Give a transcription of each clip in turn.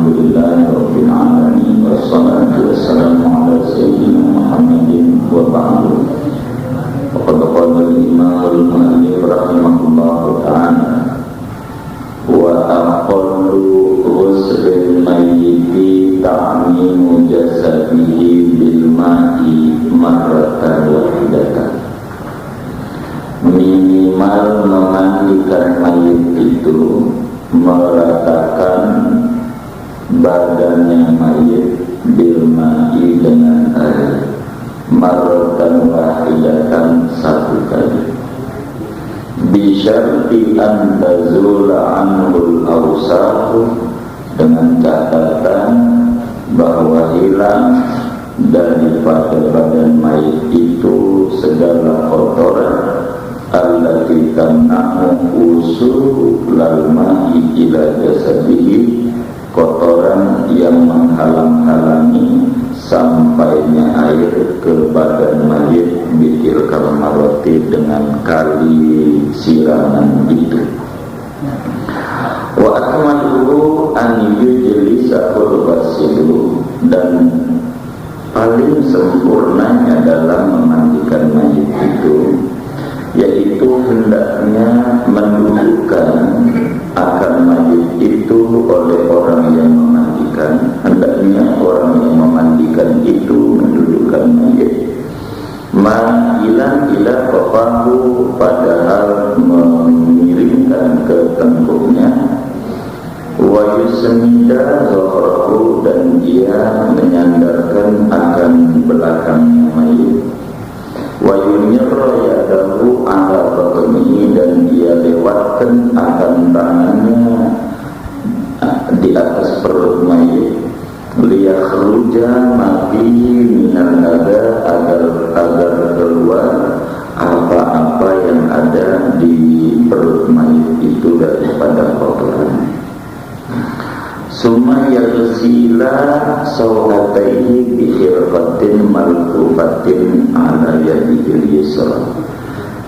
Alhamdulillahirabbil alamin wassalatu wassalamu ala sayyidina Muhammadin wa ba'du. Faqad qala al-imam al-mu'allif rahimahullahu ta'ala wa aqallu ghusl mayyiti ta'mimu jasadihi bil ma'i marratan wahidatan. Minimal memandikan mayit itu meratakan badannya mayit bil ma'i dengan air marratan wahidatan satu kali bisyarti an tazula anhul awsatu dengan catatan bahwa hilang daripada badan mayit itu segala kotoran allati tamna'u usul lal ma'i ila jasadihi, kotoran yang menghalang-halangi sampainya air ke badan mayit bitil kalmaroti dengan kali siraman itu. Wa akmaluhu an yujlisahul wasilu, dan paling sempurnanya dalam memandikan mayit itu yaitu hendaknya mendudukkan akan mayit itu oleh orang yang memandikan. Hendaknya orang yang memandikan itu mendudukkan mayit ma'ilan ila qafahu, padahal mengiringkan ke tengkuknya, wa yusnida zuhrahu, dan dia menyandarkan akan belakangnya mayit, wa yunirra yadahu ala batnihi, dan dia lewatkan akan tangannya di atas perut mayit, liyakhruja mafihi minal adha, agar keluar apa-apa yang ada di perut mayit itu daripada kotoran. Summa yaghsila sawataihi bi khirqatin malkufatin ala yadihi yusra.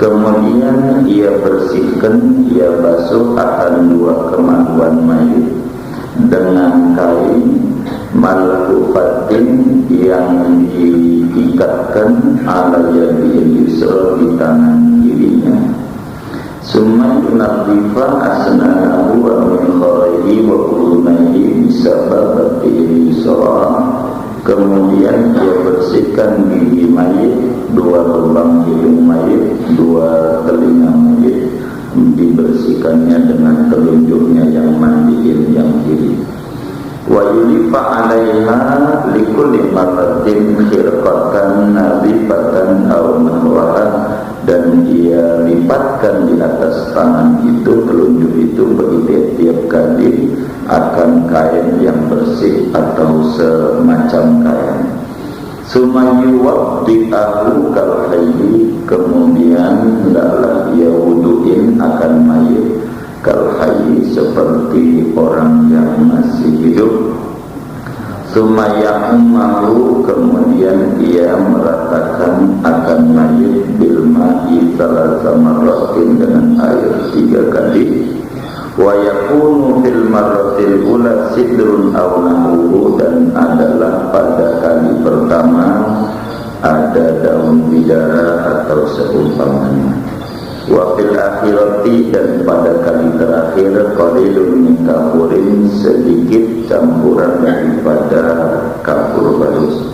Kemudian ia bersihkan, ia basuh akan dua kemaluan mayit dengan kain malkufatin yang diikatkan ala yadihi yusra, di tangan kirinya. Summa yunadhifa asnanahu wa min kharihi wa udunaihi bisababati yusra. Kemudian dia bersihkan gigi mayit, dua lubang hidung mayit, dua telinga mayit, dibersihkannya dengan telunjuknya yang mandiin yang kiri. Wa yulifa 'alaiha likulli marratin khirqatan nadhifatan aw nahwaha, dan dia lipatkan di atas tangan itu, telunjuk itu bagi tiap kali akan kain yang bersih atau semacam kain. Sumayuwaddi'ahu kalhayyi, kemudian hendaklah ia wudu'in akan mayit kalhayyi, seperti orang yang masih hidup. Sumayahummahu, kemudian ia meratakan akan mayit bil ma'i thalatha marratin, dengan air 3 kali. Wa yakunu fil marratil ula sidrun aw nahuhu, dan adalah pada kali pertama ada daun bidara atau seumpamanya. Wa fil akhirati, dan pada kali terakhir qalilun min kafurin, sedikit campuran daripada kafur barus.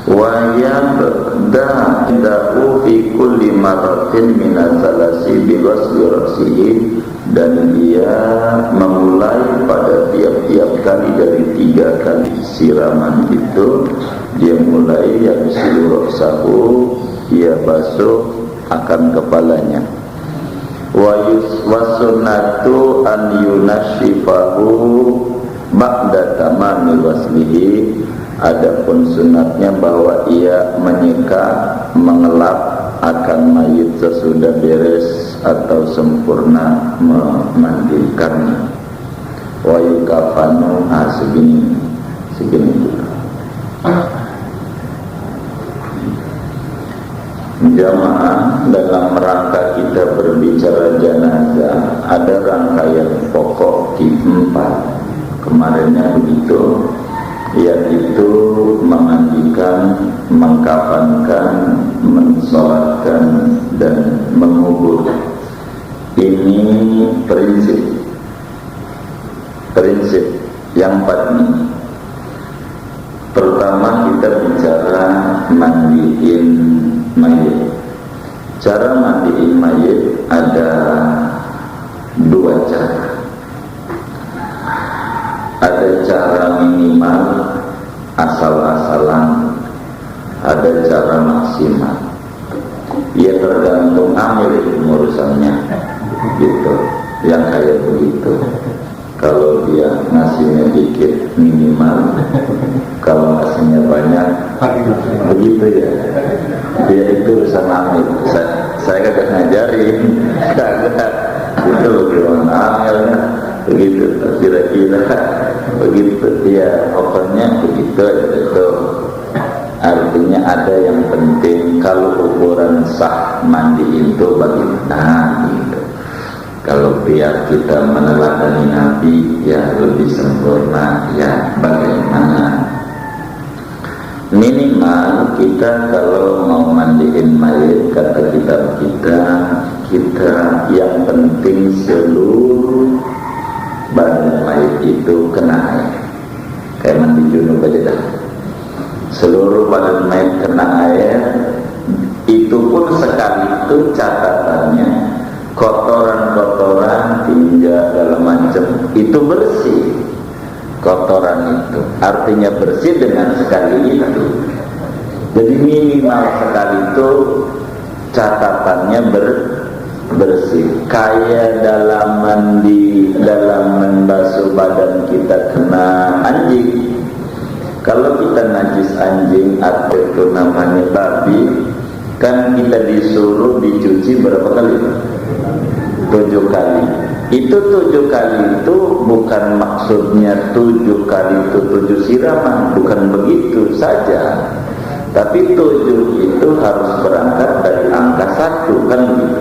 Wa yabda'u fi kulli marratin min al-thalasi bi ghasli ra'sihi, dan dia memulai pada tiap-tiap kali dari 3 kali siraman itu, dia mulai yang seluruh sahu, ia basuh akan kepalanya. Wa sunnatu an yunashifahu ba'da tamami waslihi, adapun sunatnya bahwa ia menyeka, mengelap akan mayit sesudah beres atau sempurna memandikannya. Wa yukafanu, segini juga. Jamaah, dalam rangka kita berbicara jenazah ada rangkaian pokok di 4. itu, yaitu memandikan, mengkafankan, mensolatkan, dan mengubur. Ini prinsip yang patni. Pertama kita bicara mandiin mayit. Cara mandiin mayit ada dua cara. Ada cara minimal asal-asalan, ada cara maksimal. Ya tergantung amil urusannya, gitu. Yang kayak begitu. Kalau dia ngasihnya dikit minimal, kalau ngasihnya banyak begitu ya. Dia itu urusan amil. Saya kagak ngajarin, kagak. Itu gimana amilnya? Begitu, kira-kira begitu dia pokoknya begitu itu. Artinya ada yang penting. Kalau ukuran sah mandi itu bagaimana gitu. Kalau biar kita meneladani Nabi ya lebih sempurna ya bagaimana. Minimal kita kalau mau mandiin mayit, kata kita yang penting seluruh badan mayit itu kena air. Kayak mandi junub aja dah. Seluruh badan mayit kena air. Itu pun sekali itu catatannya kotoran-kotoran, tinja, segala macam itu bersih. Kotoran itu artinya bersih dengan sekali itu. Jadi minimal sekali itu catatannya bersih. Kayak dalam membasuh badan kita kena anjing. Kalau kita najis anjing atau itu namanya babi, kan kita disuruh dicuci berapa kali? 7 kali. Itu 7 kali itu bukan maksudnya 7 kali itu 7 siraman, bukan begitu saja. Tapi 7 itu harus berangkat dari angka 1 kan gitu.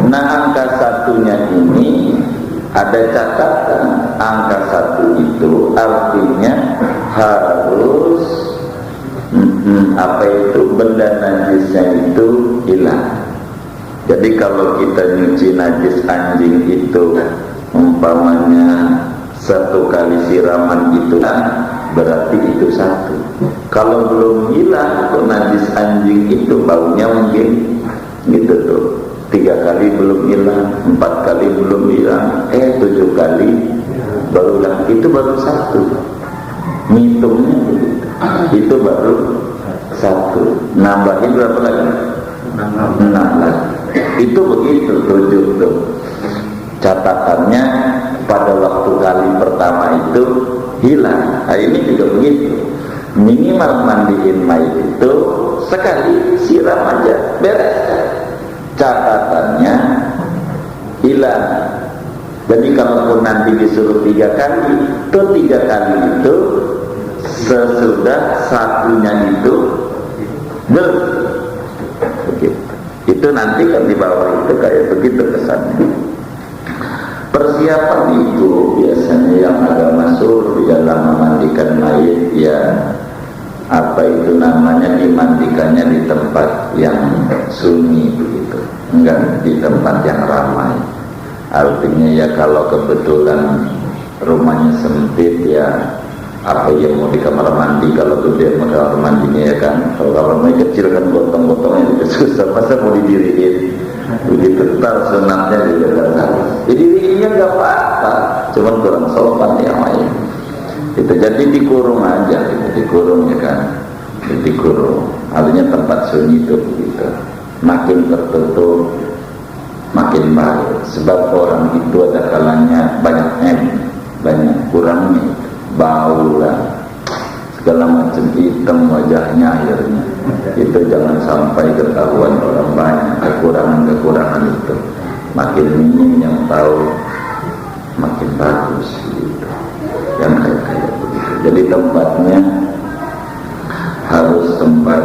Nah angka 1-nya ini ada catatan. Angka 1 itu artinya harus benda najisnya itu hilang. Jadi kalau kita nyuci najis anjing itu umpamanya 1 kali siraman gitu kan, berarti itu 1. Kalau belum hilang kok najis anjing itu baunya mungkin gitu tuh, 3 kali belum hilang, 4 kali belum hilang, 7 kali barulah, itu baru 1. Ngitungnya begitu. Itu baru 1. Nambahin berapa lagi? 6 lagi. Itu begitu 7 tuh. Catatannya pada waktu kali pertama itu hilang. Nah ini juga begitu. Minimal mandiin mayit itu sekali siram aja beres. Catatannya hilang. Jadi kalaupun nanti disuruh 3 kali, itu 3 kali itu sesudah 1-nya itu begitu. Itu nanti kan di bawah itu kayak begitu kesannya. Persiapan itu biasanya yang agak masuk di dalam memandikan mayit ya apa itu namanya, dimandikannya di tempat yang sunyi begitu, enggak di tempat yang ramai. Artinya ya kalau kebetulan rumahnya sempit ya apa yang mau di kamar mandi, kalau gede mau kamar mandinya ya kan. Kalau kamar mandi kecil kan gotong-gotongnya juga susah, masa mau didiriin begitu. Ntar sunatnya juga kan didiriinnya nggak apa-apa, cuman kurang sopan yang lain itu. Jadi dikurung aja gitu, dikurung ya kan, dikurung. Artinya tempat sunyi itu begitu, makin tertutup makin baik. Sebab orang itu ada kalanya banyak kurangnya, bau lah segala macam, hitam wajahnya akhirnya. Itu jangan sampai ketahuan orang banyak kekurangan itu. Makin minim yang tahu makin bagus gitu. Yang kayak begitu. Jadi tempatnya harus tempat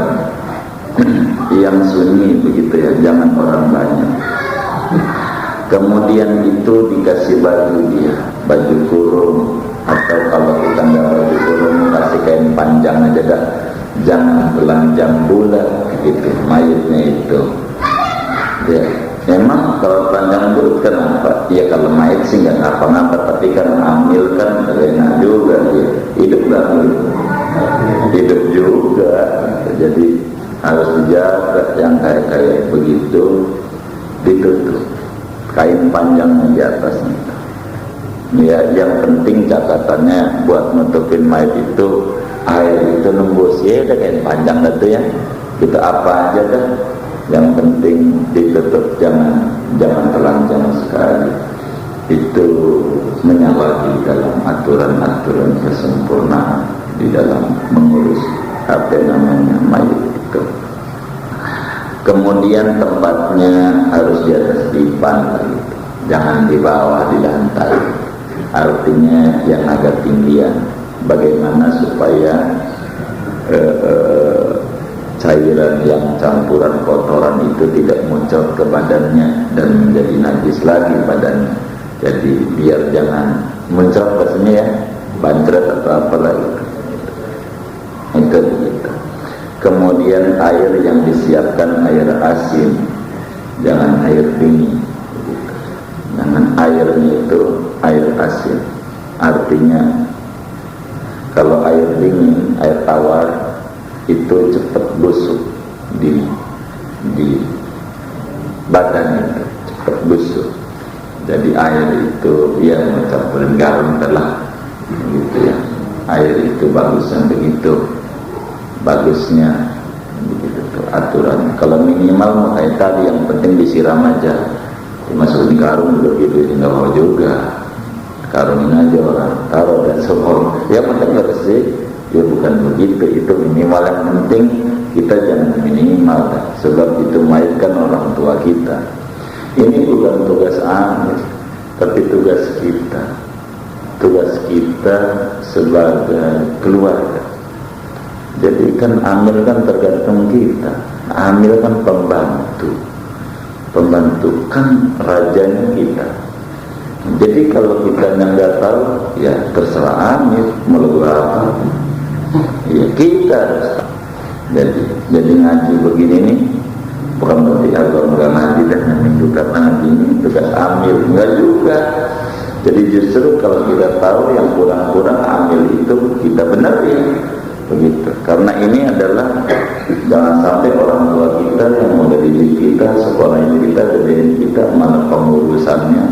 yang sunyi begitu ya, jangan orang banyak. Kemudian itu dikasih baju dia, baju kurung, atau kalau kita nggak panjang aja dah, jangan telanjang bulat gitu mayatnya itu. Ya, memang kalau telanjang bulat kenapa? Ya kalau mayat sih nggak ngapa-ngapa, tapi kan hamil kan enak juga ya. Hidup nggak hidup juga, jadi harus dijaga yang kayak begitu, ditutup kain panjangnya di atasnya. Ya, yang penting catatannya buat nutupin mayat itu air itu nembus ya, ada kain panjang itu ya. Kita apa aja dah, yang penting ditutup, jangan telanjang sekali. Itu menyalahi dalam aturan-aturan kesempurnaan di dalam mengurus apa namanya mayat itu. Kemudian tempatnya harus di atas dipan, jangan di bawah di lantai. Artinya yang agak tinggian. Bagaimana supaya cairan yang campuran kotoran itu tidak muncul ke badannya dan menjadi najis lagi badannya. Jadi biar jangan muncul ke sini ya, bancret atau apalah itu. Itu begitu. Kemudian air yang disiapkan air asin, jangan air dingin. Jangan airnya itu air asin. Artinya kalau air dingin, air tawar itu cepat busuk di badan itu, cepat busuk. Jadi air itu ya mencampur garam telah gitu ya. Air itu bagusnya begitu, bagusnya begitu tuh aturan. Kalau minimal kayak tadi yang penting disiram aja, dimasukin karung begitu, nggak mau juga. Karungin aja orang, taruh dan semua. Ya penting bersih, ya bukan begitu. Itu minimal, yang penting kita jangan minimal, sebab itu mayat kan orang tua kita. Ini bukan tugas Amir, tapi tugas kita. Tugas kita sebagai keluarga. Jadi kan Amir kan tergantung kita. Amir kan pembantu. Pembantu kan rajanya kita. Jadi kalau kita nggak tahu, ya terserah Amir mau apa. Ya kita harus tahu. Jadi ngaji begini nih bukan berarti agak nggak ngaji dan minggu karena ngaji ini tugas Amir, nggak juga. Jadi justru kalau kita tahu yang kurang-kurang Amir itu kita benerin begitu. Karena ini adalah jangan sampai orang tua kita yang mau didik kita, sekolah ini kita, jadiin kita, mana pengurusannya,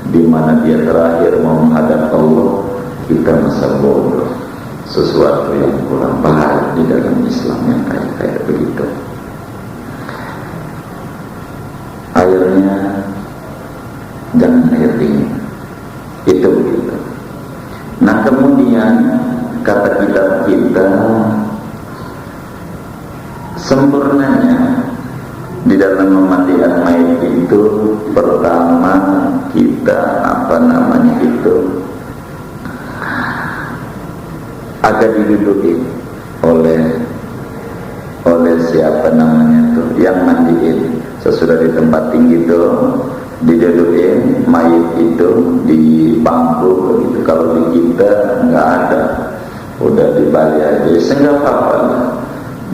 di mana dia terakhir mau menghadap Allah, kita masa bodoh sesuatu yang kurang baik di dalam Islam yang kayak begitu. Airnya jangan air dingin, itu begitu. Nah kemudian kata kita sempurnanya di dalam memandikan mayat itu, pertama kita agak didudukin oleh siapa namanya tuh yang mandiin. Sesudah di tempat tinggi itu didudukin mayat itu di bangku begitu. Kalau di kita nggak ada, udah di Bali aja, sehingga apa-apa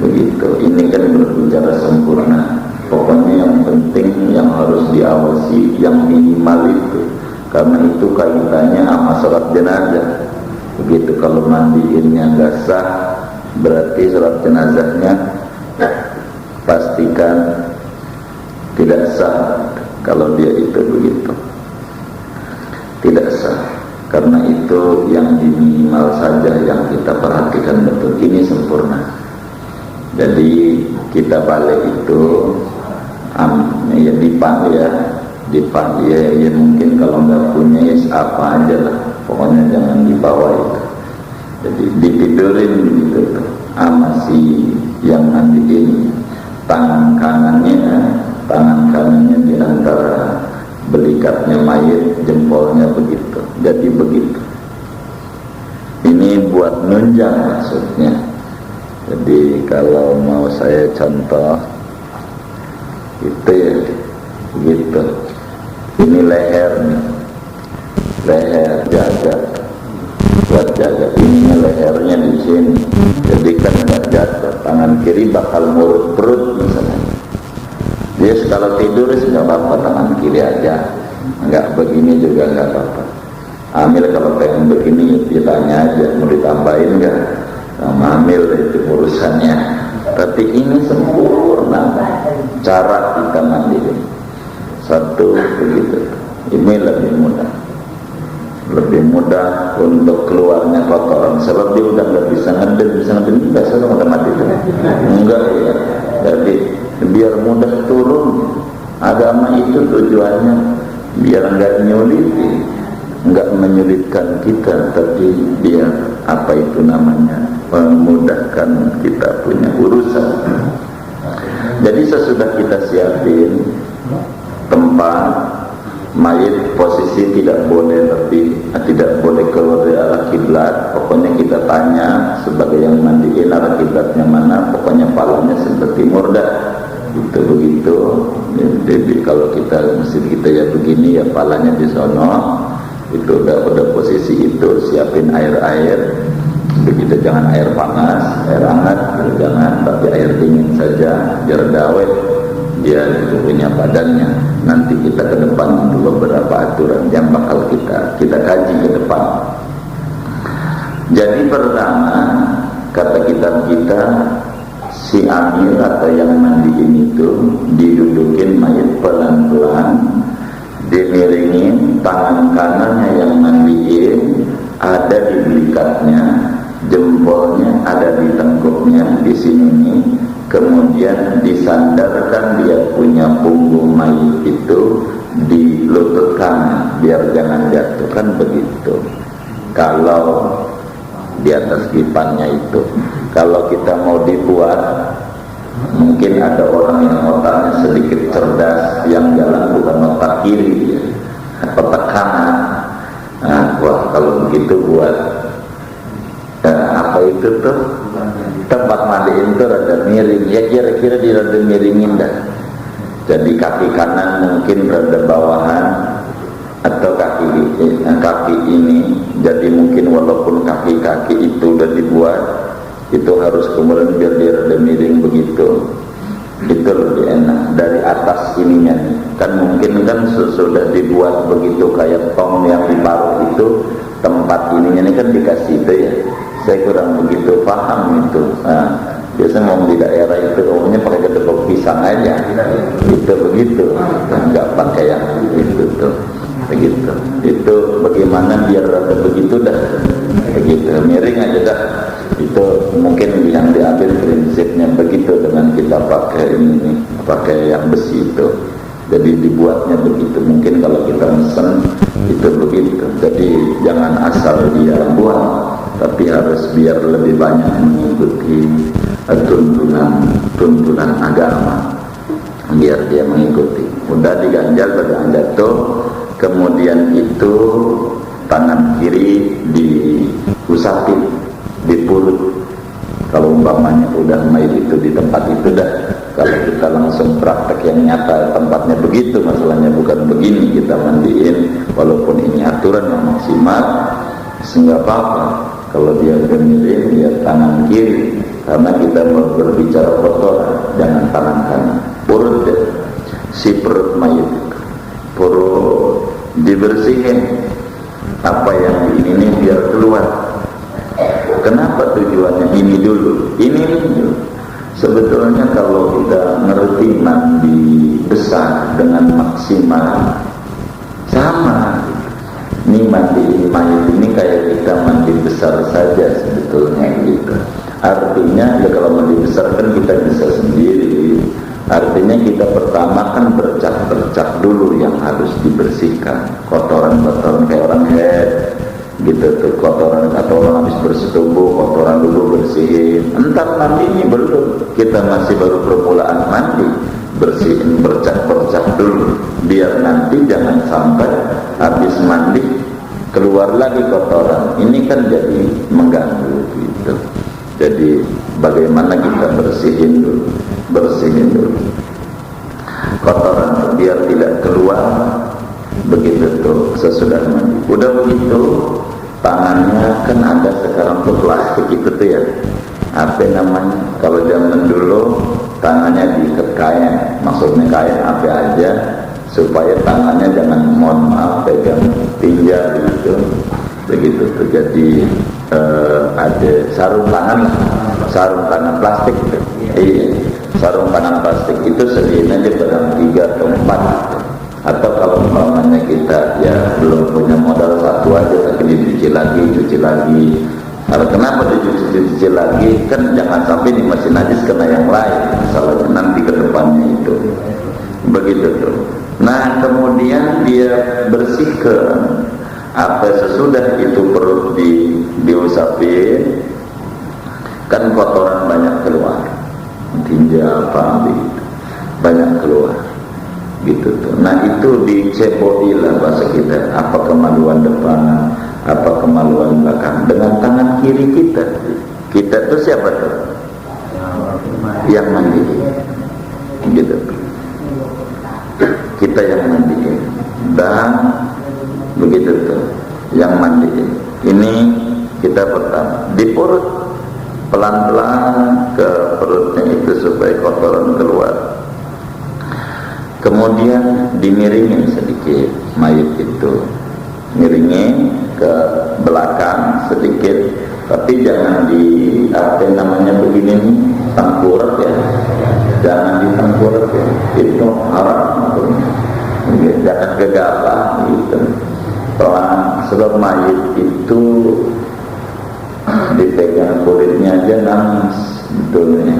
begitu. Ini kan berbicara sempurna. Pokoknya yang penting yang harus diawasi yang minimal itu, karena itu kaitannya sama sholat jenazah. Begitu kalau mandiinnya nggak sah, berarti sholat jenazahnya pastikan tidak sah. Kalau dia itu begitu tidak sah, karena itu yang minimal saja yang kita perhatikan betul. Ini sempurna. Jadi kita balik itu ya dipanggil ya mungkin kalau nggak punya ya apa aja lah, pokoknya jangan dibawa itu. Jadi ditidurin gitu sama si yang mandiin, tangan kanannya di antara belikatnya mayat, jempolnya begitu. Jadi begitu. Ini buat nunjang maksudnya. Jadi kalau mau saya contoh itu ya begitu. Ini leher nih, leher jaga Ustaz jaga ininya, lehernya di sini, jadi kan nggak jatuh, tangan kiri bakal ngurut perut misalnya. Dia kalau tidur nggak apa-apa, tangan kiri aja, nggak begini juga nggak apa-apa. Amil kalau pengen begini ditanya aja mau ditambahin nggak, sama amil itu urusannya. Tapi ini sempurna cara kita mandi. Satu begitu, ini lebih mudah untuk keluarnya kotoran, sebab dia udah nggak bisa ngeden, biasa udah mati tuh. Enggak ya, jadi biar mudah turun. Agama itu tujuannya biar nggak nyuliti, nggak menyulitkan kita, tapi biar apa itu namanya, memudahkan kita punya urusan. Jadi sesudah kita siapin tempat mayit, posisi tidak boleh keluar dari arah kiblat. Pokoknya kita tanya sebagai yang mandiin arah kiblatnya mana, pokoknya palanya sebelah timur dah. Itu begitu. Jadi kalau kita masjid kita ya begini ya, palanya di sono. Itu udah posisi itu, siapin air. Begitu, jangan air panas, air hangat, jangan, tapi air dingin saja biar dawet dia punya badannya. Nanti kita ke depan beberapa aturan yang bakal kita kaji ke depan. Jadi pertama, kata kitab kita, si amil atau yang mandiin itu didudukin mayit pelan-pelan, dimiringin, tangan kanannya yang mandiin ada di belikatnya, jempolnya ada di tengkuknya di sini nih. Kemudian disandarkan dia punya punggung mayit itu di lutut kanan biar jangan jatuh, kan begitu. Kalau di atas kipannya itu, kalau kita mau dibuat, mungkin ada orang yang otaknya sedikit cerdas, yang jalan bukan otak kiri, otak kanan. Nah, wah kalau begitu buat apa itu tuh, tempat mandiin itu rada miring, ya kira-kira di rada miringin dah. Jadi kaki kanan mungkin rada bawahan, atau kaki ini, jadi mungkin walaupun kaki-kaki itu udah dibuat, itu harus kemudian biar dia rada miring begitu. Itu lebih enak dari atas ininya. Kan mungkin kan sudah dibuat begitu kayak tong yang diparuh itu, tempat ininya ini kan dikasih itu ya. Saya kurang begitu paham itu. Nah, biasanya mau di daerah itu umumnya pakai gedebok pisang aja, itu begitu, nggak pakai yang itu tuh, begitu. Itu bagaimana biar rada begitu dah, begitu miring aja dah. Itu mungkin yang diambil prinsipnya begitu dengan kita pakai ini, pakai yang besi itu. Jadi dibuatnya begitu. Mungkin kalau kita mesen itu begitu. Jadi jangan asal dia buat, tapi harus biar lebih banyak mengikuti tuntunan agama, biar dia mengikuti. Udah diganjal pada jatuh, kemudian itu tangan kiri diusapin di perut. Kalau umpamanya udah mayit itu di tempat itu dah. Kalau kita langsung praktek yang nyata, tempatnya begitu, masalahnya bukan begini kita mandiin, walaupun ini aturan yang maksimal, enggak apa-apa. Kalau dia udah miring, dia tangan kiri, karena kita mau berbicara kotoran, jangan tangan kanan. Perut deh, si perut mayit itu, perut dibersihin, apa yang ini biar keluar. Kenapa tujuannya ini dulu? Ini dulu. Sebetulnya kalau kita ngerti mandi besar dengan maksimal, sama. Ini mandi mayit ini kayak kita mandi besar saja sebetulnya gitu. Artinya ya kalau mandi besar kan kita bisa sendiri. Artinya kita pertama kan bercak-bercak dulu yang harus dibersihkan. Kotoran-kotoran kayak orang head gitu tuh, kotoran atau orang habis bersetubuh, kotoran dulu bersihin. Entar mandi ini belum, kita masih baru permulaan mandi, bersihin bercak-bercak dulu, biar nanti jangan sampai habis mandi keluar lagi kotoran. Ini kan jadi mengganggu gitu. Jadi bagaimana kita bersihin dulu kotoran biar tidak keluar begitu tuh sesudah mandi. Udah begitu tangannya kan ada sekarang tuh plastik itu tuh ya, apa namanya, kalau zaman dulu tangannya diikat kain, maksudnya kain apa aja supaya tangannya jangan, mohon maaf, pegang tinja gitu, begitu tuh. Jadi ada sarung tangan lah, sarung tangan plastik gitu. Iya, sarung tangan plastik itu sediain aja barang 3 atau 4 gitu. Atau kalau umpamanya kita ya belum punya modal satu aja tapi dicuci lagi. Kalau kenapa dicuci lagi? Kan jangan sampai di mesin najis kena yang lain, misalnya nanti ke depannya itu. Begitu tuh. Nah, kemudian dia bersihkan apa sesudah itu perut diusapin, kan kotoran banyak keluar, tinja apa gitu, banyak keluar gitu tuh. Nah, itu diceboi lah bahasa kita, apa kemaluan depan, apa kemaluan belakang, dengan tangan kiri kita. Kita tuh siapa tuh? Yang mandi gitu tuh. Kita yang mandi dan begitu tuh, yang mandi. Ini kita pertama di perut, pelan-pelan ke perutnya itu supaya kotoran keluar. Kemudian dimiringin sedikit mayat itu, miringin ke belakang sedikit, tapi jangan di apa namanya begini nih, tengkurap ya, jangan ditengkurap ya, itu haram, jangan gegabah gitu. Pelan, sebab mayat itu dipegang kulitnya aja nangis betulnya.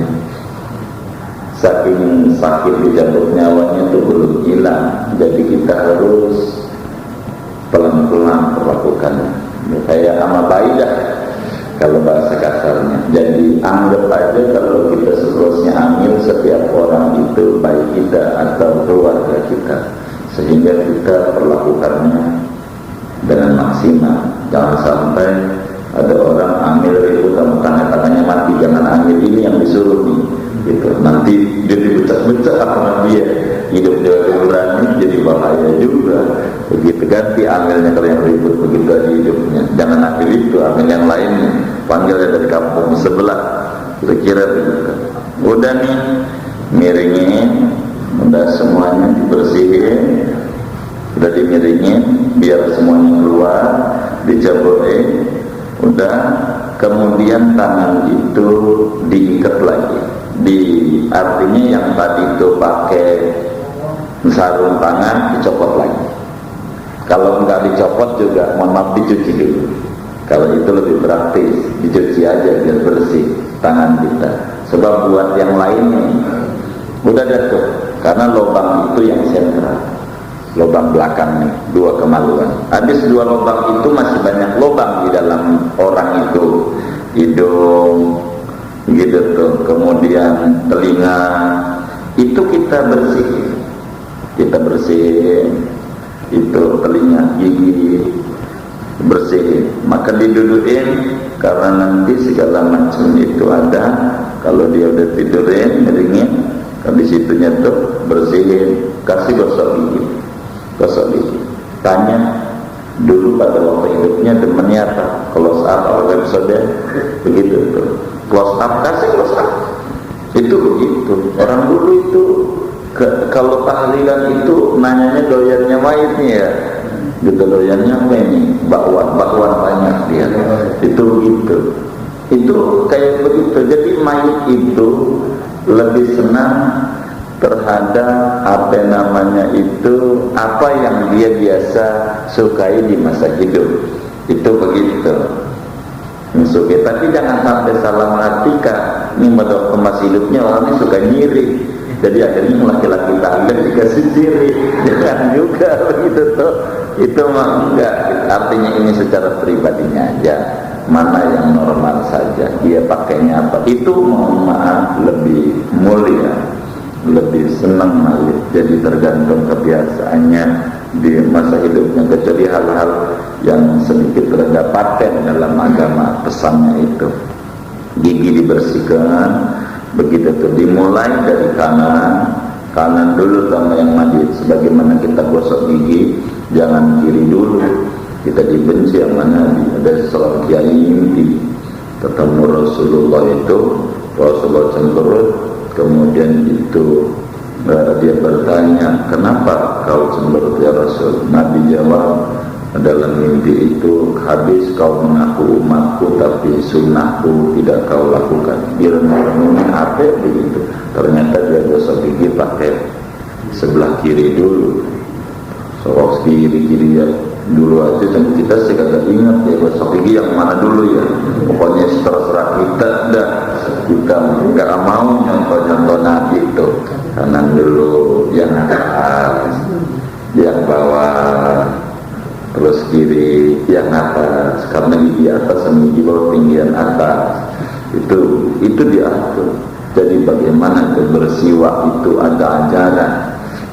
Saking sakit dicabut nyawanya itu belum hilang, jadi kita harus pelan-pelan perlakukannya, kayak ama bayi dah kalau bahasa kasarnya. Jadi anggap aja kalau kita seterusnya hamil, setiap orang itu bayi kita atau keluarga kita, sehingga kita perlakukannya dengan maksimal. Jangan sampai ada orang hamil ribut sama tangannya mati, jangan hamil ini yang disuruh nih gitu. Nanti dia dibecak-becak sama dia, hidup dia berani, jadi bahaya juga. Begitu, ganti amilnya kalau yang ribut begitu aja hidupnya. Jangan ambil itu, ambil yang lainnya, panggilnya dari kampung sebelah, kira-kira begitu. Udah nih, miringin, udah semuanya dibersihin, udah dimiringin biar semuanya keluar, dicabutin, udah. Kemudian tangan itu diikat lagi, artinya yang tadi itu pakai sarung tangan dicopot lagi. Kalau enggak dicopot juga, mohon maaf, dicuci dulu. Kalau itu lebih praktis, dicuci aja biar bersih tangan kita. Sebab buat yang lainnya udah jatuh, karena lubang itu yang sentral, lubang belakang nih, 2 kemaluan. Habis 2 lubang itu masih banyak lubang di dalam orang itu, hidung gitu tuh, kemudian telinga, itu kita bersihin itu telinga, gigi bersihin, maka didudukin, karena nanti segala macam itu ada. Kalau dia udah tidurin, miringin, kan di situnya tuh bersihin, kasih gosok gigi. Tanya dulu pada waktu hidupnya temennya apa, close up atau episode begitu tuh, close up, kasih close up. Itu begitu. Orang dulu itu kalau tahlilan itu nanyanya doyannya mayitnya ya, gitu, doyannya apa ini, bakwan banyak dia. Itu begitu. Itu kayak begitu. Jadi mayit itu lebih senang terhadap apa namanya itu, apa yang dia biasa sukai di masa hidup. Itu begitu. Suka, tapi jangan sampai salah mengartikan. Ini pada waktu masih hidupnya orangnya suka nyiri, jadi akhirnya laki-laki tahlil dikasih ciri. Jangan juga begitu tuh. Itu mah enggak. Artinya ini secara pribadinya aja, mana yang normal saja dia pakainya apa, itu mohon maaf lebih mulia, lebih senang malah. Jadi tergantung kebiasaannya di masa hidupnya, kecuali hal-hal yang sedikit rada paten dalam agama. Pesannya itu gigi dibersihkan, begitu tuh, dimulai dari kanan dulu sama yang mandi, sebagaimana kita gosok gigi, jangan kiri dulu. Kita dibenci yang mana Ada seorang kiai mimpi ketemu Rasulullah itu, Rasulullah cemberut, kemudian itu dia bertanya, kenapa kau cemberut ya Rasul? Nabi jawab, dalam mimpi itu habis kau mengaku umatku tapi sunnahku tidak kau lakukan. Direnung-renungin apa begitu, ternyata dia gosok gigi pakai sebelah kiri dulu, sorok kiri ya dulu aja. Dan kita sih kagak ingat ya gosok gigi yang mana dulu ya, pokoknya terserah kita dah. Kita nggak mau nyontoh-nyontoh Nabi itu, kanan dulu, yang atas, yang bawah, terus kiri, yang atas, karena gigi atas sama gigi bawah tinggian atas. Itu diatur. Jadi bagaimana bersiwak itu ada ajaran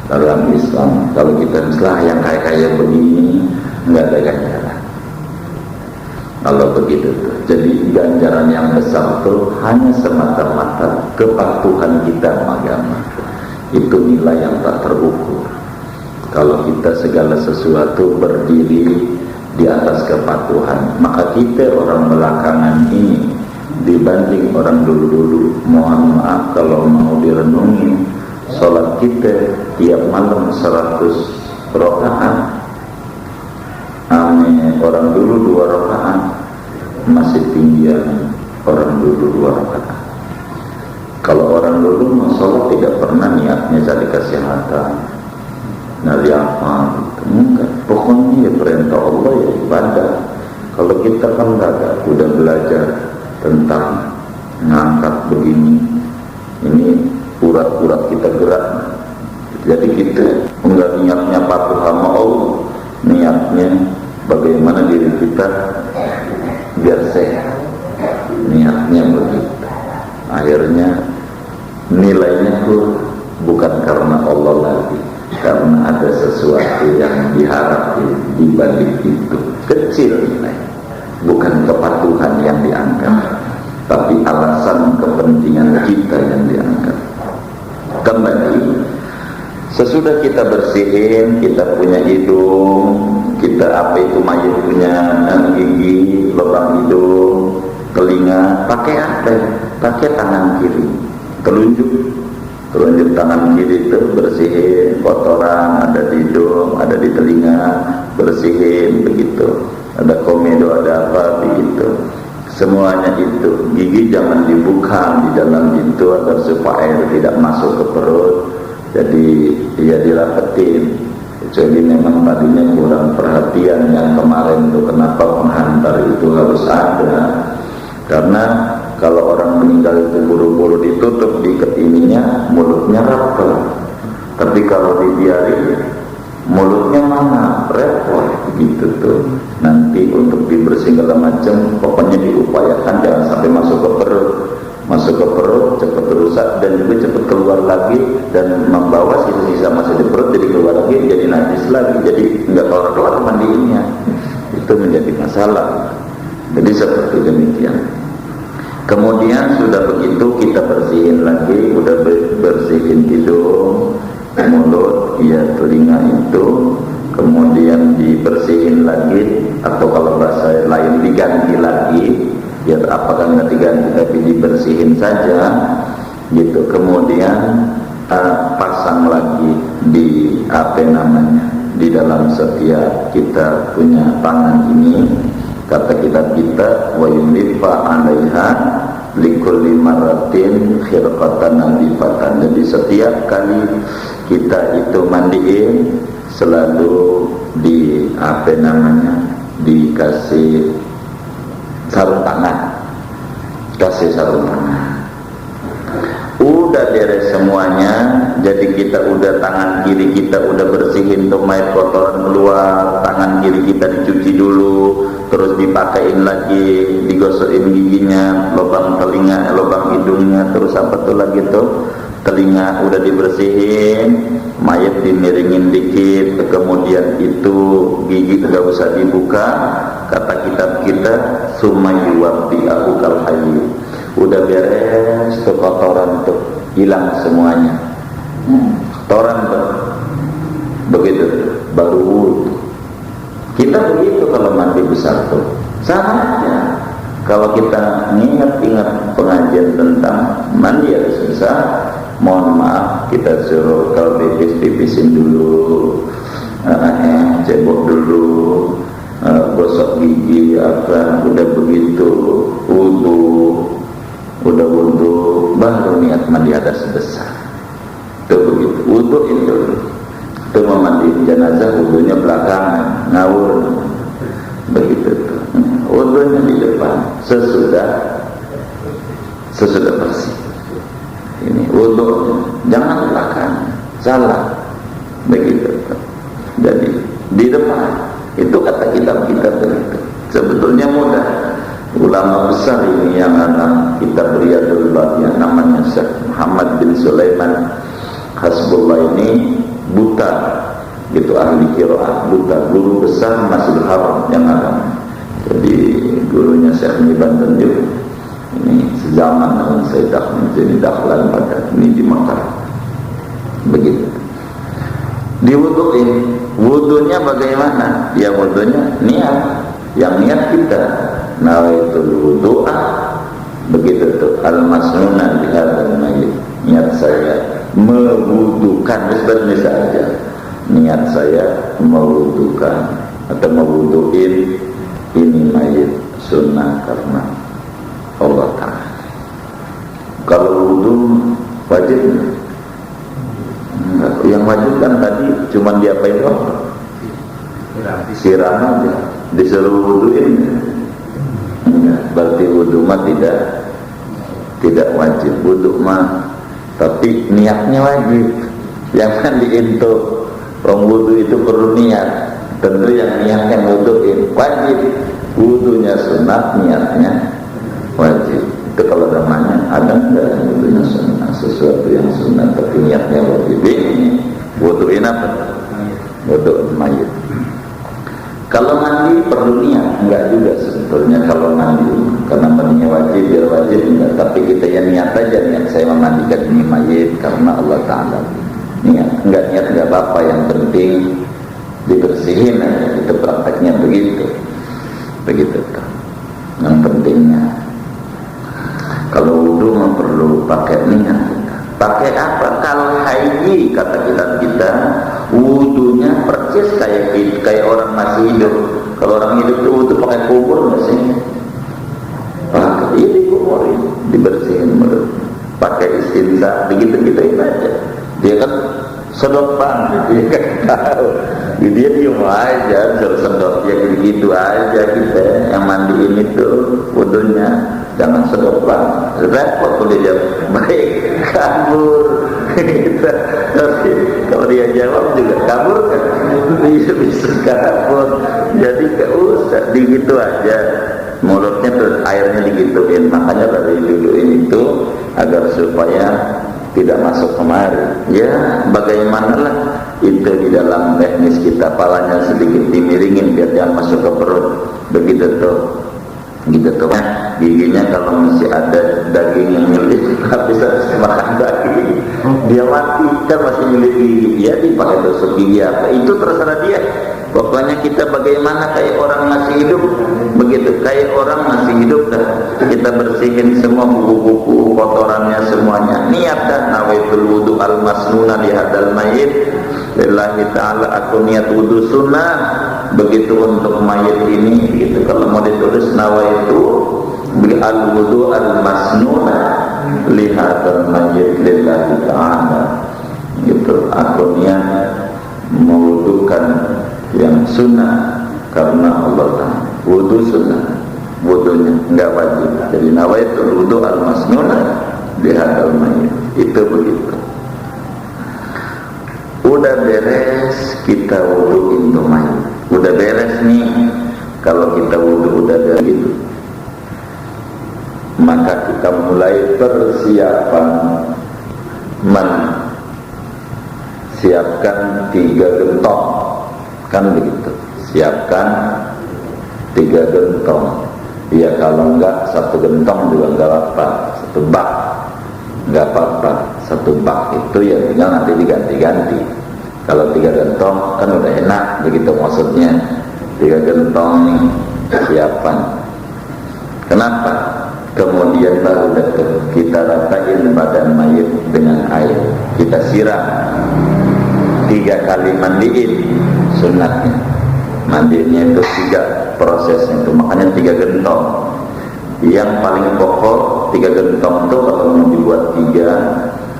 dalam Islam. Kalau kita Islam yang kayak begini nggak ada ganjaran. Kalau begitu, jadi ganjaran yang besar itu hanya semata-mata kepatuhan kita agama. Itu nilai yang tak terukur. Kalau kita segala sesuatu berdiri di atas kepatuhan, maka kita orang belakangan ini dibanding orang dulu-dulu, mohon maaf kalau mau direnungi, sholat kita tiap malam 100 rakaat, orang dulu 2 rakaat, masih tinggian orang dulu 2 rakaat. Kalau orang dulu mau sholat tidak pernah niatnya cari kesehatan, nyari apa gitu, enggak. Pokoknya ya perintah Allah ya ibadah. Kalau kita kan enggak, udah belajar tentang ngangkat begini, ini urat-urat kita gerak. Jadi kita enggak niatnya patuh sama Allah, niatnya bagaimana diri kita biar sehat, niatnya begitu. Akhirnya nilainya tuh bukan karena Allah lagi, karena ada sesuatu yang diharap di balik itu. Kecil nilai, bukan kepatuhan yang diangkat, tapi alasan kepentingan kita yang diangkat. Kembali, sesudah kita bersihin, kita punya hidung, kita apa itu mayat punya gigi, lubang hidung, telinga, pakai apa? Pakai tangan kiri, telunjuk tangan kiri itu bersihin kotoran ada di hidung, ada di telinga, bersihin begitu. Ada komedo, ada apa begitu. Semuanya itu. Gigi jangan dibuka di dalam itu agar supaya air tidak masuk ke perut. Jadi dia dirapetin. Jadi memang tadinya kurang perhatian yang kemarin itu, kenapa menghantar itu harus ada. Karena kalau orang meninggal itu buru-buru ditutup diikat ininya, mulutnya rapat. Tapi kalau dibiarin, mulutnya mana? Repot gitu tuh. Nanti untuk dibersih segala macam, pokoknya diupayakan jangan sampai masuk ke perut. Masuk ke perut cepat rusak dan juga cepat keluar lagi dan membawa sisa-sisa masih di perut, jadi keluar lagi jadi najis lagi, jadi nggak keluar mandiinnya. Itu menjadi masalah. Jadi seperti demikian. Kemudian sudah begitu kita bersihin lagi, udah bersihin hidung, mulut, ya telinga itu, kemudian dibersihin lagi, atau kalau bahasa lain diganti lagi, ya apakah nggak diganti tapi dibersihin saja, gitu. Kemudian pasang lagi di apa namanya, di dalam setiap kita punya tangan ini. Kata kitab kita, wa yulifa 'alaiha likulli maratin khirqatan nadifatan. Jadi setiap kali kita itu mandiin selalu di apa namanya, dikasih sarung tangan, kasih sarung tangan. Udah beres semuanya, jadi kita udah tangan kiri kita udah bersihin tuh mayat kotoran keluar, tangan kiri kita dicuci dulu, terus dipakein lagi, digosokin giginya, lubang telinga, lubang hidungnya, terus apa tuh lagi tuh, telinga udah dibersihin, mayat dimiringin dikit, kemudian itu gigi nggak usah dibuka, kata kitab kita, sumayuwabdi aku kalhayu. Udah beres tuh kotoran tuh, hilang semuanya. Kotoran tuh, begitu baru wudhu. Kita begitu kalau mandi besar tuh, Sama aja. Kalau kita ingat pengajian tentang mandi harus besar, mohon maaf kita suruh kalau pipis-pipisin dulu, cebok dulu, gosok gigi apa, udah begitu udah wudu baru niat mandi hadas besar. Itu begitu, wudu itu memandi jenazah, wudunya belakangan, ngawur begitu tuh. Wudunya di depan sesudah bersih. Ini wudu jangan belakang, salah begitu tuh. Jadi di depan itu kata kitab begitu. Sebetulnya mudah. Ulama besar ini yang anak kitab Riyadul Bayan namanya Syekh Muhammad bin Sulaiman Hasbullah ini buta gitu, ahli qiraah, buta, guru besar Masjidil Haram yang ada. Jadi gurunya Syekh di Banten juga. Ini sezaman dengan Sayyidah menjadi dahlan pada ini di Mekah. Begitu. Diwuduin, wudunya bagaimana? Ya wudunya niat, yang niat kita nawaitul wudu'a, begitu tuh al-masnuna di hadzal mayyit. Niat saya mewudukan, sebenarnya saja niat saya mewudukan atau mewuduin ini mayit sunnah karena Allah Ta'ala. Kalau wudu wajib enggak, yang wajib kan tadi cuma diapain doang, siram aja, disuruh wuduin enggak, berarti wudu mah tidak wajib. Wudu mah tapi niatnya wajib. Jangan diintu orang wudu itu perlu niat. Tentu yang niatnya wuduin wajib. Wudunya sunat, niatnya wajib. Itu kalau namanya ada enggak wudunya sunat, sesuatu yang sunat tapi niatnya wajib. Ini wuduin apa? Wudu mayit. Kalau mandi perlu niat, enggak juga sebetulnya kalau mandi, karena mandinya wajib, biar wajib enggak. Tapi kita yang niat aja, niat saya memandikan ini mayit karena Allah Ta'ala. Niat, enggak niat enggak apa-apa, yang penting dibersihin aja. Itu prakteknya begitu. Begitu tuh. Yang pentingnya. Kalau wudu mah perlu pakai niat. Pakai apa? Kalau haji kata kita wudunya persis kayak orang masih hidup. Kalau orang hidup itu wudu pakai kubur nggak sih? Pakai ini dikuburin, dibersihin mulut, pakai istinja, begitu-gituin aja. Dia kan sedot banget, dia kan tahu. Dia diem aja, sedot ya begitu aja kita yang mandiin itu wudunya. Jangan sedot banget, repot kalau dia baik kabur. Tapi kalau dia jawab juga kabur kan, bisa kabur. Jadi gak usah digitu aja, mulutnya terus airnya digituin. Makanya dari digituin itu agar supaya tidak masuk kemari. Ya bagaimanalah itu di dalam teknis kita, palanya sedikit dimiringin biar jangan masuk ke perut. Begitu tuh. Gitu tuh, giginya kalau masih ada daging yang milik, habis makan daging, dia mati kan masih milik gigi, ya dipakai tusuk gigi apa, itu terserah dia. Pokoknya kita bagaimana kayak orang masih hidup, begitu kayak orang masih hidup kan, kita bersihin semua buku-buku kotorannya semuanya. Niat kan, nawaitul wudu al-masnuna di hadal mayit, lillahi ta'ala, aku niat wudu sunnah. Begitu untuk mayit ini gitu. Kalau mau ditulis nawaitu bi al-wudu al-masnuna li hadzal mayit lillahi ta'ala, gitu. Aku niat mewudukan yang sunnah karena Allah Ta'ala. Wudu sunnah, wudunya enggak wajib. Jadi nawaitu wudu al-masnuna li hadzal mayit. Itu begitu. Udah beres kita wuduin tuh mayit. Udah beres nih, kalau kita wudu udah begitu, maka kita mulai persiapan siapkan 3 gentong, kan begitu. Siapkan 3 gentong. Ya kalau enggak 1 gentong juga enggak apa-apa, 1 bak enggak apa-apa. 1 bak itu ya tinggal nanti diganti-ganti. Kalau 3 gentong kan udah enak, begitu maksudnya. 3 gentong nih kesiapan. Kenapa? Kemudian baru kita ratain badan mayit dengan air, kita siram 3 kali mandiin. Sunatnya mandinya itu 3 prosesnya itu, makanya 3 gentong. Yang paling pokok 3 gentong itu kalau mau dibuat 3,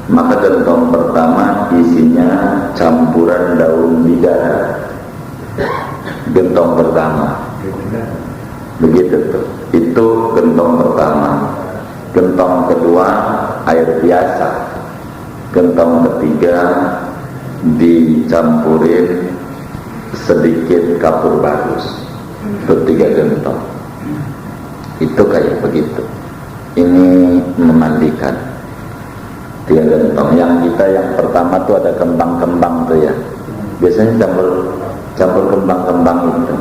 maka gentong pertama isinya campuran daun bidara. Gentong pertama begitu tuh, itu gentong pertama. Gentong kedua air biasa. Gentong ketiga dicampurin sedikit kapur bagus. Itu 3 gentong. Itu kayak begitu. Ini memandikan 3 gentong. Yang kita yang pertama tuh ada kembang-kembang tuh ya. Biasanya campur kembang-kembang itu.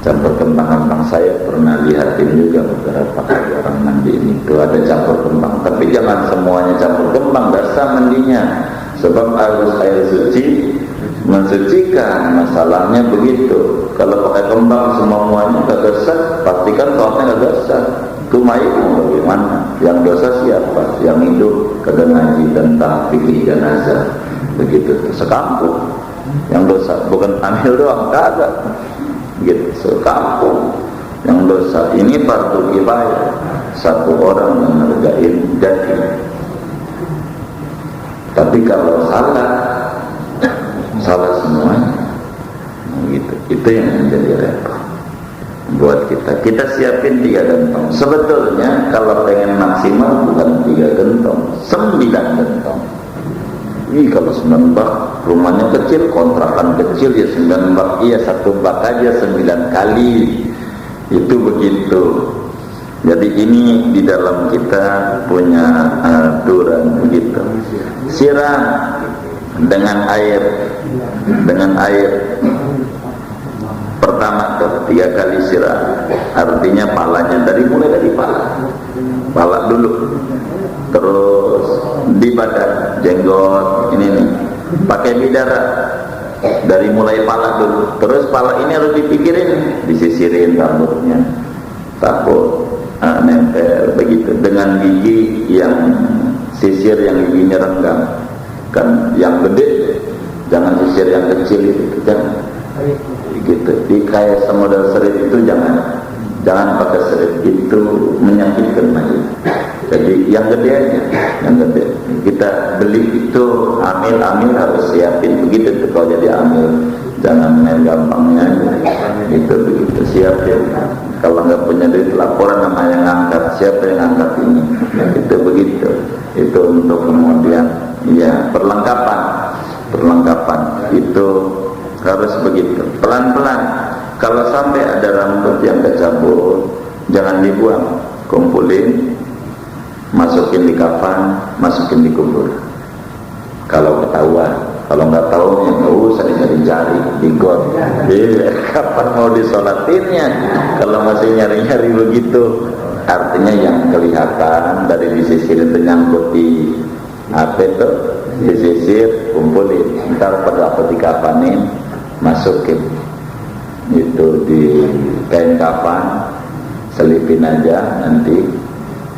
Campur kembang-kembang, saya pernah lihatin juga beberapa kali orang mandi ini itu ada campur kembang. Tapi jangan semuanya campur kembang, dasar mandinya. Sebab harus air suci mensucikan. Masalahnya begitu. Kalau pakai kembang semuanya kagak sah, pastikan sholatnya kagak sah. Itu mayit bagaimana? Yang dosa siapa? Yang hidup kagak ngaji tentang fikih jenazah. Begitu sekampung. Yang dosa bukan amil doang, kagak. Gitu, sekampung yang dosa ini fardu kifayah, 1 orang yang ngerjain jadi. Tapi kalau salah semuanya, gitu. Itu yang menjadi repot buat kita. Kita siapin 3 gentong. Sebetulnya kalau pengen maksimal bukan 3 gentong, 9 gentong. Ini kalau 9 bak, rumahnya kecil, kontrakan kecil ya 9 bak, iya 1 bak aja 9 kali. Itu begitu. Jadi ini di dalam kita punya aturan begitu. Siram dengan air. Pertama tuh 3 kali siram. Artinya palanya mulai dari pala dulu. Terus di badan, jenggot ini nih, pakai bidara dari mulai pala dulu. Terus pala ini harus dipikirin, disisirin rambutnya, takut nempel begitu. Dengan gigi yang sisir yang giginya renggang, kan yang gede, jangan sisir yang kecil itu, jangan. Gitu. Di kayak semodel serit itu jangan pakai serit, itu menyakitkan mayit. Jadi yang gede aja, yang gede. Kita beli itu amil harus siapin begitu tuh kalau jadi amil. Jangan main gampangnya, itu begitu siapin. Kalau nggak punya duit laporan sama yang ngangkat, siapa yang ngangkat ini? Itu begitu. Itu untuk kemudian ya perlengkapan itu harus begitu. Pelan-pelan. Kalau sampai ada rambut yang kecabut, jangan dibuang, kumpulin. Masukin di kafan, masukin di kubur. Kalau ketahuan, kalau nggak tahu ya nggak usah dicari-cari di got. Kapan mau disolatinnya? Kalau masih nyari-nyari begitu, artinya yang kelihatan dari disisir itu nyangkut di apa itu, disisir, kumpulin. Ntar pada apa dikafanin, masukin itu di kain kafan, selipin aja nanti.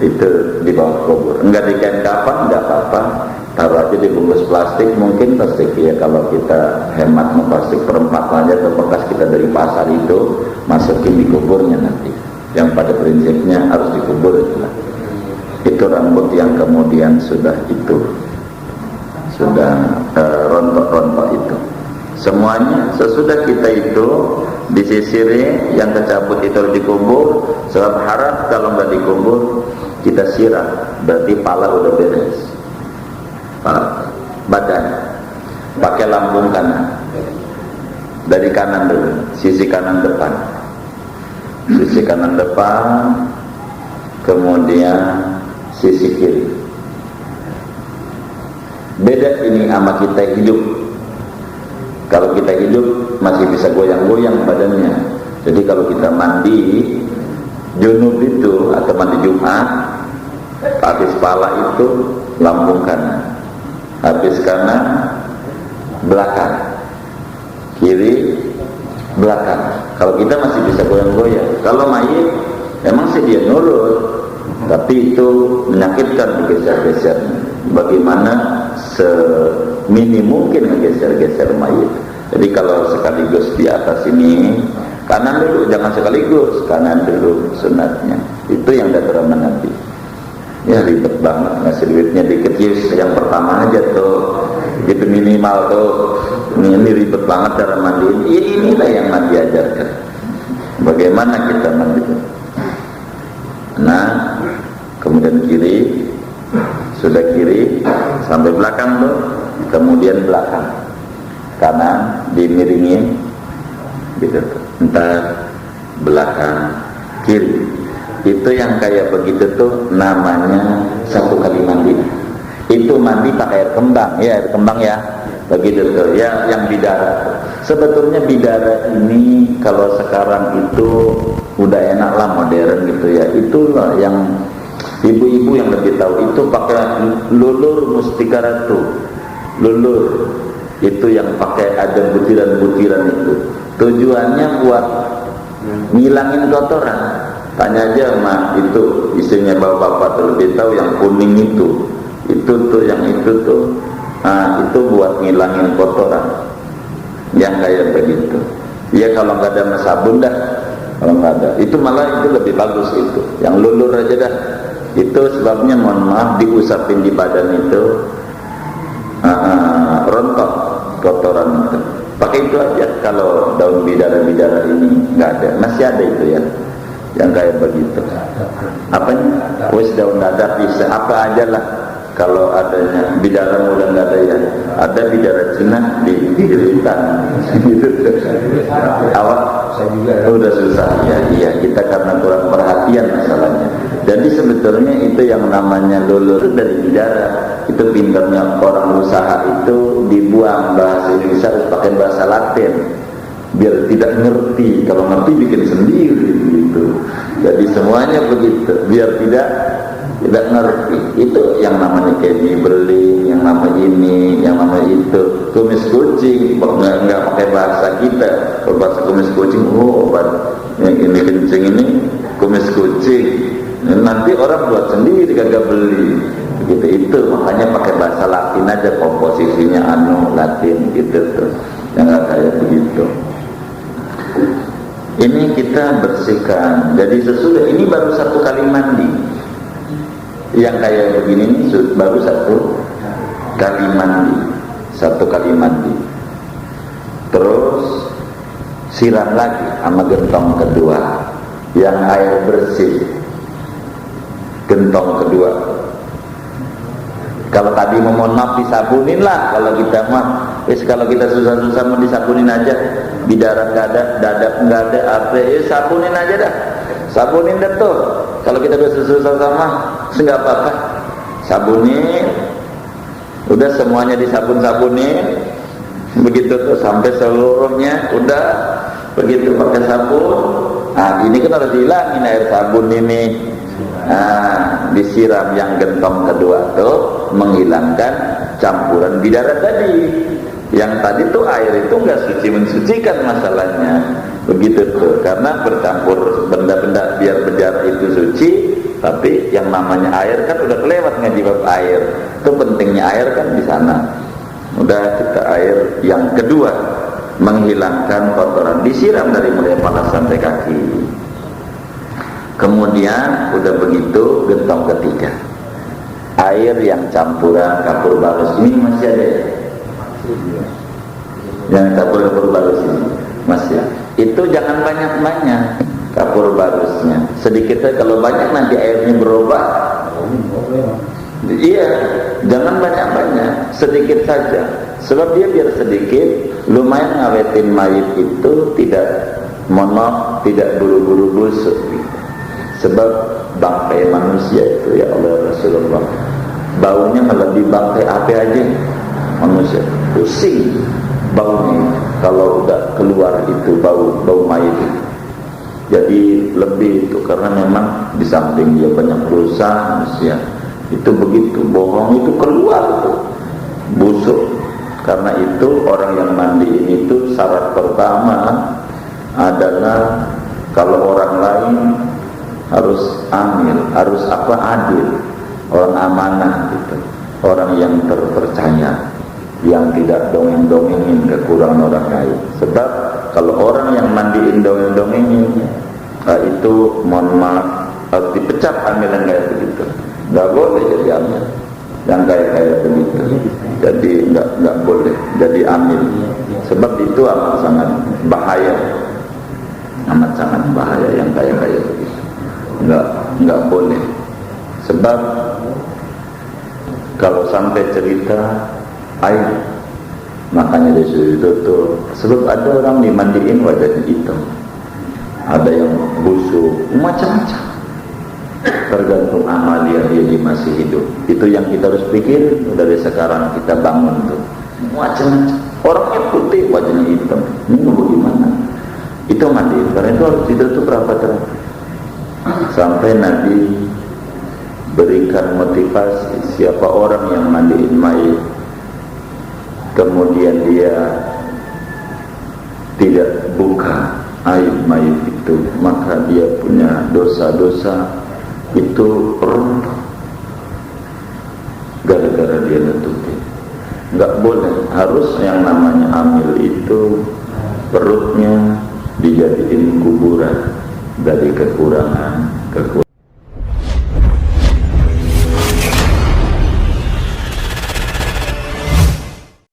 Itu di bawah kubur. Enggak di kain kafan enggak apa-apa, taruh aja di bungkus plastik. Mungkin plastik ya, kalau kita hemat mau plastik perempat aja atau bekas kita dari pasar itu masukin di kuburnya nanti. Yang pada prinsipnya harus dikubur itulah. Itu rambut yang kemudian sudah rontok-rontok itu. Semuanya sesudah kita itu disisiri, yang kecabut itu harus dikubur. Sebab harap kalau nggak dikubur kita siram, berarti pala udah beres. Badan pakai lambung kanan, dari kanan dulu, sisi kanan depan, kemudian sisi kiri. Beda ini sama kita hidup. Kalau kita hidup masih bisa goyang-goyang badannya. Jadi kalau kita mandi junub itu atau mandi Jumat, habis pala itu lambung kanan, habis kanan belakang, kiri belakang. Kalau kita masih bisa goyang-goyang. Kalau mayit memang sih dia nurut, tapi itu menyakitkan digeser-geser. Bagaimana seminim mungkin ngegeser-geser mayit. Jadi kalau sekaligus di atas ini kanan dulu, jangan sekaligus kanan dulu sunatnya. Itu yang diterangkan Nabi. Ya ribet banget ngasih duitnya dikit, yang pertama aja tuh, gitu minimal tuh. Ini ribet banget cara mandiin. Ya inilah yang Nabi ajarkan. Bagaimana kita mandi? Nah, kemudian kiri, sudah kiri sampai belakang tuh, kemudian belakang, kanan dimiringin, gitu. Entar belakang, kiri. Itu yang kayak begitu tuh namanya satu kali mandi. Itu mandi pakai air kembang, ya air kembang ya, begitu tuh. Ya yang bidara. Sebetulnya bidara ini kalau sekarang itu udah enak lah, modern gitu ya. Itulah yang ibu-ibu yang lebih tahu. Itu pakai lulur mustika ratu. Lulur itu yang pakai ada butiran-butiran itu. Tujuannya buat ngilangin kotoran. Tanya aja mah itu istrinya bapak-bapak tuh lebih tahu yang kuning itu tuh yang itu tuh. Nah itu buat ngilangin kotoran yang kayak begitu. Ya kalau nggak ada sabun dah, kalau nggak ada itu malah itu lebih bagus itu. Yang lulur aja dah. Itu sebabnya mohon maaf diusapin di badan itu rontok kotoran itu. Pakai itu aja. Kalau daun bidara-bidara ini nggak ada, masih ada itu ya. Yang kayak begitu. Apanya? Wes daun dadap bisa apa aja lah. Kalau adanya bidara udah nggak ada ya. Ada bidara Cina di Kiritan. Gitu. Awak udah susah ya. Iya kita karena kurang perhatian masalahnya. Jadi sebetulnya itu yang namanya lulur dari bidara. Itu pintarnya orang usaha itu dibuang bahasa Indonesia harus pakai bahasa Latin. Biar tidak ngerti, kalau ngerti bikin sendiri gitu. Jadi semuanya begitu, biar tidak ngerti. Itu yang namanya candy berling, yang namanya ini, yang namanya itu. Kumis kucing, nggak pakai bahasa kita. Kalau bahasa kumis kucing, oh obat yang ini kencing ini kumis kucing. Nanti orang buat sendiri, kagak beli. Begitu itu, makanya pakai bahasa Latin aja, komposisinya Latin gitu tuh. Yang nggak kayak begitu. Ini kita bersihkan. Jadi sesudah ini baru satu kali mandi. Yang kayak begini ini baru satu kali mandi. Satu kali mandi. Terus siram lagi sama gentong kedua. Yang air bersih. Gentong kedua. Kalau tadi mohon maaf disabunin lah. Kalau kita mah, kalau kita susah-susah mau disabunin aja. Bidara nggak ada, dadap nggak ada, apa? Sabunin aja dah. Sabunin dah tuh. Kalau kita udah susah-susah sama, nggak apa-apa. Sabunin. Udah semuanya disabun-sabunin. Begitu tuh sampai seluruhnya udah begitu pakai sabun. Nah ini kan harus dihilangin air sabun ini. Nah, disiram yang gentong kedua tuh menghilangkan campuran bidara tadi. Yang tadi tuh air itu nggak suci mensucikan masalahnya, begitu tuh. Karena bercampur benda-benda biar bidara itu suci, tapi yang namanya air kan udah kelewat ngaji bab air. Itu pentingnya air kan di sana. Udah kita air yang kedua menghilangkan kotoran, disiram dari mulai kepala sampai kaki. Kemudian udah begitu gentong ketiga, air yang campuran kapur balus ini masih ada ya? Yang kapur balus ini masih ya? Itu jangan banyak-banyak kapur balusnya, sedikit aja. Kalau banyak nanti airnya berubah. Iya, jangan banyak-banyak, sedikit saja. Sebab dia biar sedikit, lumayan ngawetin mayit itu tidak tidak buru-buru busuk. Sebab bangkai manusia itu ya Allah Rasulullah, baunya melebihi bangkai apa aja manusia, pusing baunya kalau udah keluar itu bau mayit itu. Jadi lebih itu karena memang di samping dia banyak dosa manusia itu begitu, bohong itu keluar tuh busuk. Karena itu orang yang mandi ini tuh syarat pertama adalah kalau orang lain harus amil, harus adil, orang amanah gitu, orang yang terpercaya, yang tidak dongeng-dongengin kekurangan orang lain. Sebab kalau orang yang mandiin dongeng-dongengin, itu mohon maaf harus dipecat amil yang kayak begitu. Nggak boleh jadi amil yang kayak begitu. Jadi nggak boleh jadi amil. Sebab itu amat sangat bahaya, yang kayak begitu. Nggak boleh. Sebab kalau sampai cerita air, makanya dia sudah tutup. Sebab ada orang dimandiin wajahnya hitam, ada yang busuk, macam-macam. Tergantung amalia dia masih hidup. Itu yang kita harus pikir dari sekarang, kita bangun tuh. Macam-macam. Orangnya putih, wajahnya hitam. Ini bagaimana? Itu mandi. Karena itu harus ditutup rapat-rapat. Sampai Nabi berikan motivasi, siapa orang yang mandiin mayit kemudian dia tidak buka aib mayit itu, maka dia punya dosa-dosa itu runtuh gara-gara dia nutupin. Nggak boleh, harus yang namanya amil itu perutnya dijadiin kuburan dari kekurangan.